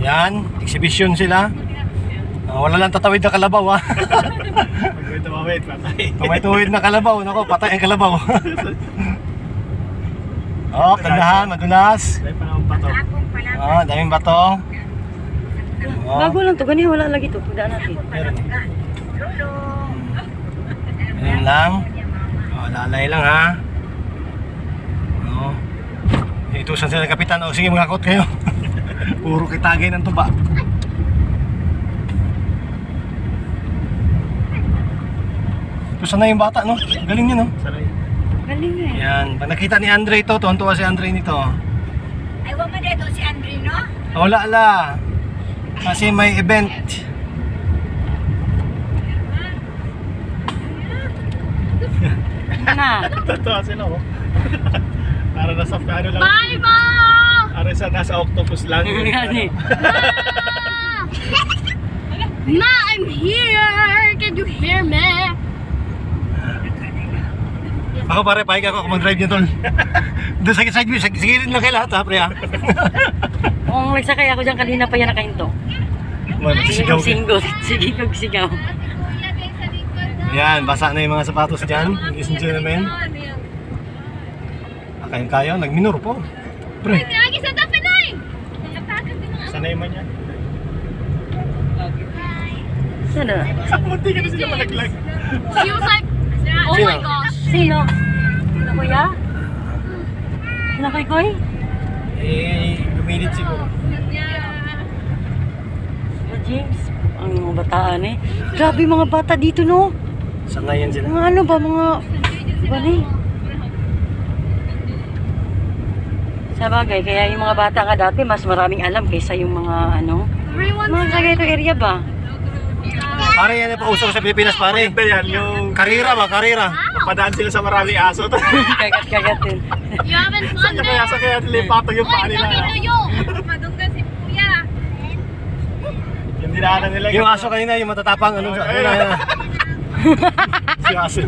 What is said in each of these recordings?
Yan, exhibition sila. Wala lang tatawid na kalabaw ha. Pag may tumawid, patay. Kung may tuwid na kalabaw, nako, patay ang kalabaw. Oh, kandahan, madulas. Dahil pa naman pato. Oh, daming bato. Oh, Bago lang to, ganyan wala lagi to. Pagdaan natin. meron. Ganyan lang. Oh, lalay lang ha. Oh. Itusan sila ng kapitan. Oh, sige, magkakot kayo. Puro kitagay ng tuba. Ito sana yung bata, no? Ang galing niya, no? Saray. Galing eh. Yan. Pag nakita ni Andre ito, tuwan-tuwa si Andre nito. Ay, wag mo dito si Andre, no? Wala la. Kasi may event. Na. Tatawa sila, oh. Para nasa ano lang. Bye, Ma! Para sa nasa octopus lang. Gani. Ma, I'm here! Can you hear me? Ako pare, pahiga ako mag-drive niya tol. Doon sa side view, sigilin lang kayo lahat ha, pre ha. Kung nagsakay ako dyan kanina pa yan nakahinto. Sige Sigaw kong singgot. Sige kong sigaw. Yan, basa na yung mga sapatos dyan. Ladies and gentlemen. Akayin kayo, nagminor po. Pre. Lagi sa tabi na eh! Sanay man yan. Sana? Munti ka na sila malaglag. She was like, oh Sino? my gosh. Sino? Sino kuya? Sino kay Koy? Eh, gumilit siguro. Si James. Ang mga bataan eh. Grabe mga bata dito no. Sangayan sila. Mga ano ba mga... Ba ni? Sa bagay, kaya yung mga bata nga dati mas maraming alam kaysa yung mga ano. Mga sa ganito area ba? Pare, yan yung pauso sa Pilipinas pare. Ito yan, yung Karira ba, karira? padaan sila sa maraming aso. Kagat-kagat din. You having fun there? Sa kaya lipatong yung paa Oy, nila. sabi to you! Madunggan si Kuya. Yung dinaanan nila. Yung aso kanina, yung matatapang, ano sa ano. Si aso.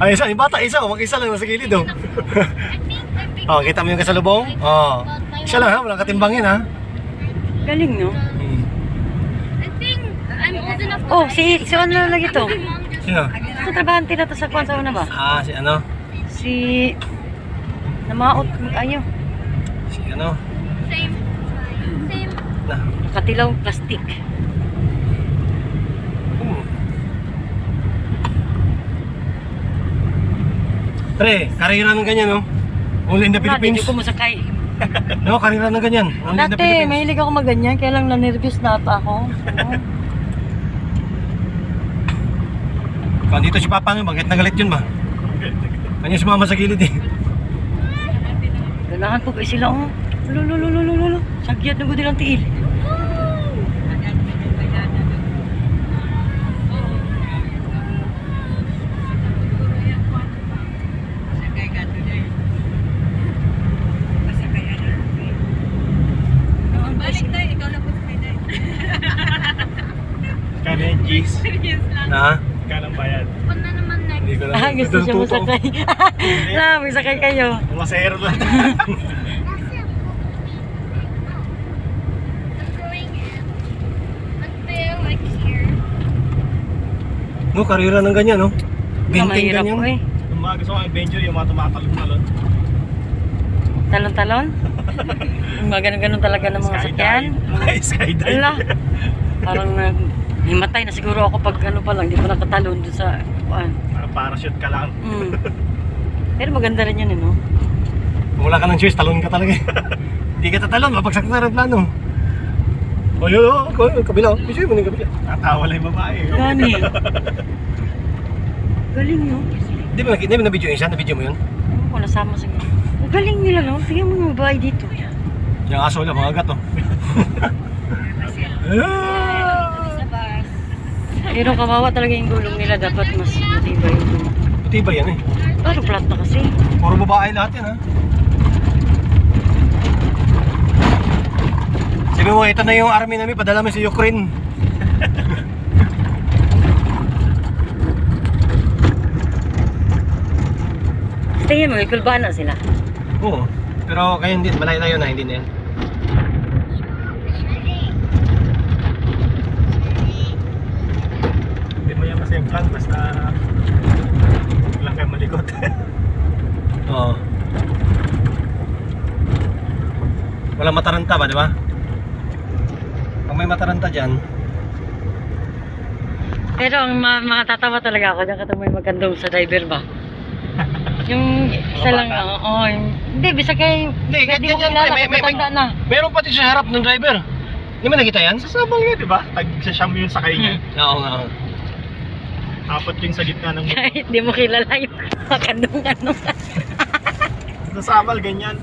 Ay, isa, yung bata, isa, mag-isa lang nasa gilid oh. Oh, kita mo yung kasalubong? Oh. Isa lang ha, walang katimbangin ha. Galing no? I think I'm old enough to Oh, si ano lagi to? Sino? Ito trabahante na to sa kwan sa una ba? Ah, si ano? Si... Namaot ayo. Si ano? Same. Same. Na. Katilaw plastic. Pre, karira ng ganyan no? Only in the Wala, Philippines. dito ko masakay. No, karira ng ganyan. Only in the Dati, Philippines. mahilig ako maganyan, kaya lang na-nervous na ata ako. Kung dito si Papa nga, bakit nagalit yun ba? Kanya sumama sa gilid eh. Ganahan po kayo sila, oh. Lululululululu. Sagyat na gudi lang tiil. Kano yung G's? Na? Kanang bayad. Punta naman next. Hindi ko na. Ah, gusto siya Tuto. masakay. May sakay kayo. Masahero lang. Going in. Until like here. No, karira ng ganyan no? Binting Mahirap ganyan. po eh. Yung mga gusto kong adventure, yung mga tumatalon-talon. Talon-talon. Yung mga ganun-ganun talaga ng mga sakyan. Skydive. Ala. Parang himatay na siguro ako pag ano pa lang, di pa nakatalon dun sa kuan. Parang parachute ka lang. Pero maganda rin yun, no? Kung wala ka ng choice, talon ka talaga eh. Hindi ka tatalon, mapagsak na rin plano. O yun, kabila. Bisa mo na yung kabila. Tatawa lang yung babae. Gani. Galing, no? Di ba na-video yun siya? Na-video mo yun? Wala sama sa Ang galing nila, no? Tingnan mo yung babae dito. Yung aso lang, mga gato. Pero kawawa talaga yung gulong nila. Dapat mas matibay yung gulong. Buti ba yan eh? Pero flat na kasi. Puro babae lahat yan ha. Sabi mo, ito na yung army namin, padala mo sa Ukraine. Tingnan mo, ikulbaan na sila. Oo. Pero kayo hindi, malayo-layo na, hindi na yan. Hindi mo yan masemplan, basta lang kayo malikot. Oo. Walang mataranta ba, di ba? Pag may mataranta dyan, Pero ang makatatawa talaga ako dyan katong may magandong sa driver ba? Yung isa lang, oo. Hindi, bisa kay... Hindi, Hindi mo ganyan, kilala, may matanda na. meron pati sa harap ng driver. Hindi mo nakita yan? Sasabal nga, di ba? Tag-siyam yung sakay niya. Oo nga. Apat yung sa gitna ng motor. Kahit di mo kilala yung makandong-kandong. Sasabal, ganyan.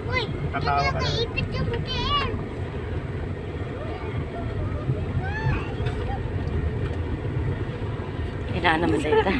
Uy, Katawa ka na. naipit yung butin. Kailangan naman dito.